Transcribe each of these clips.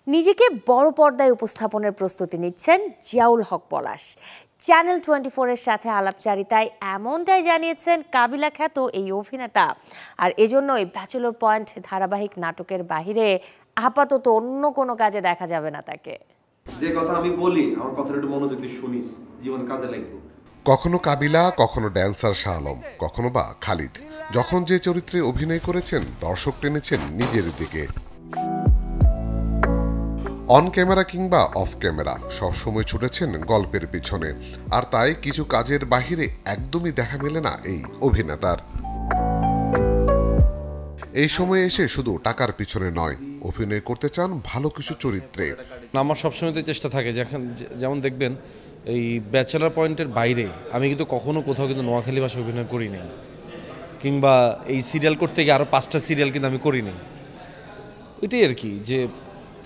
নিজেকে বড় পর্দায় উপস্থাপনের প্রস্তুতি নিচ্ছেন জিয়াউল হক পলাশ। চ্যানেল 24-এর সাথে আলাপচারিতায় এমনটাই জানিয়েছেন কাবিলা খ্যাত এই অভিনেতা। আর এজন্যই ব্যাচেলর পয়েন্ট ধারাবাহিক নাটকের বাইরে আপাতত অন্য কোনো কাজে দেখা যাবে না তাকে। যে কথা আমি বলি আমার কথাটা একটু মনোযোগ দিয়ে শুনিস, জীবনে কাজে লাগবে। কখনো কাবিলা, কখনো ড্যান্সার শাহ আলম, কখনো বা খালিদ। যখন যে চরিত্রে অভিনয় করেছেন দর্শক টেনেছেন নিজের দিকে। অন ক্যামেরা কিংবা অফ ক্যামেরা সবসময় ছুটেছেন গল্পের পিছনে, আর তাই কিছু কাজের বাহিরে একদমই দেখা মেলে না এই অভিনেতার। এই সময়ে এসে শুধু টাকার পিছনে নয়, অভিনয় করতে চান ভালো কিছু চরিত্রে। আমার সবসময় চেষ্টা থাকে, যেমন দেখবেন এই ব্যাচেলার পয়েন্টের বাইরে আমি কিন্তু কখনো কোথাও কিন্তু নোয়াখালী ভাষা অভিনয় করি নাই, কিংবা এই সিরিয়াল করতে গিয়ে আরও 5টা সিরিয়াল কিন্তু আমি করিনি। ওইটাই আর কি, যে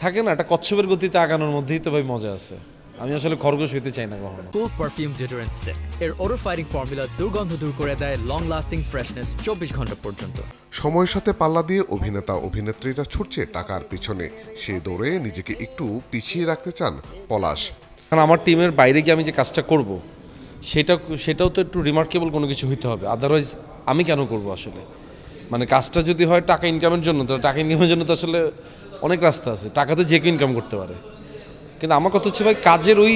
থাকে না একটা কচ্ছপের গতিতে আগানোর মধ্যেই তো ভাই মজা আছে। আমি আসলে খরগোশ হইতে চাই না কখনো। কোক পারফিউম ডিওডোরেন্ট স্টিক এর ওডর ফাইটিং ফর্মুলা দুর্গন্ধ দূর করে দেয় লং লাস্টিং ফ্রেশনেস 24 ঘন্টা পর্যন্ত। সময়ের সাথে পাল্লা দিয়ে অভিনেতা অভিনেত্রীরা ছুটছে টাকার পিছনে, সেই দৌড়ে নিজেকে একটু পিছিয়ে রাখতে চান পলাশ। কারণ আমার টিমের বাইরে গিয়ে আমি যে কাজটা করব সেটাও তো একটু রিমার্কেবল কোনো কিছু হইতে হবে, আদারওয়াইজ আমি কেন করব আসলে। মানে কাজটা যদি হয় টাকা ইনকামের জন্য, তো টাকা ইনকামের জন্য তো আসলে অনেক রাস্তা আছে, টাকা তো যে কেউ ইনকাম করতে পারে। কিন্তু আমার কথা হচ্ছে ভাই, কাজের ওই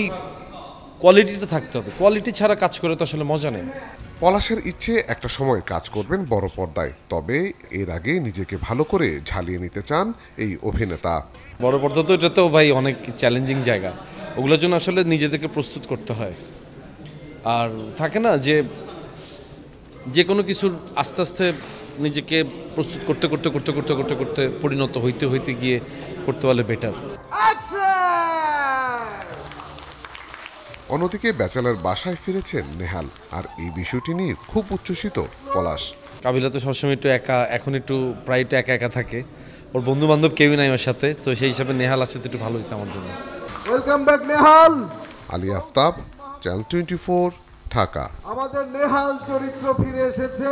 কোয়ালিটিটা থাকতে হবে, কোয়ালিটি ছাড়া কাজ করে তো আসলে মজা নেই। পলাশের ইচ্ছে একটা সময় কাজ করবেন বড় পর্দায়, তবে এর আগে নিজেকে ভালো করে ঝালিয়ে নিতে চান এই অভিনেতা। বড় পর্দা তো এটা তো ভাই অনেক চ্যালেঞ্জিং জায়গা, ওগুলোর জন্য আসলে নিজেদেরকে প্রস্তুত করতে হয়। আর থাকে না যে কোনো কিছুর আস্তে আস্তে নিজেকে প্রস্তুত করতে করতে করতে করতে করতে করতে পরিণত হইতে হইতে গিয়ে করতে পারলে বেটার। অন্যদিকে ব্যাচেলার বাসায় ফিরেছেন নেহাল, আর এই বিষয়টি নিয়ে খুব উচ্ছ্বসিত পলাশ। কাবিলা তো সবসময় একটু একা, এখন একটু প্রায় একটু একা একা থাকে, ওর বন্ধু বান্ধব কেউই নাই ওর সাথে, তো সেই হিসাবে নেহাল আছে তো একটু ভালো হয়েছে আমার জন্য। Welcome back Nehal. Ali Aftab, channel 24, Dhaka. আমাদের নেহাল চরিত্র ফিরে এসেছে।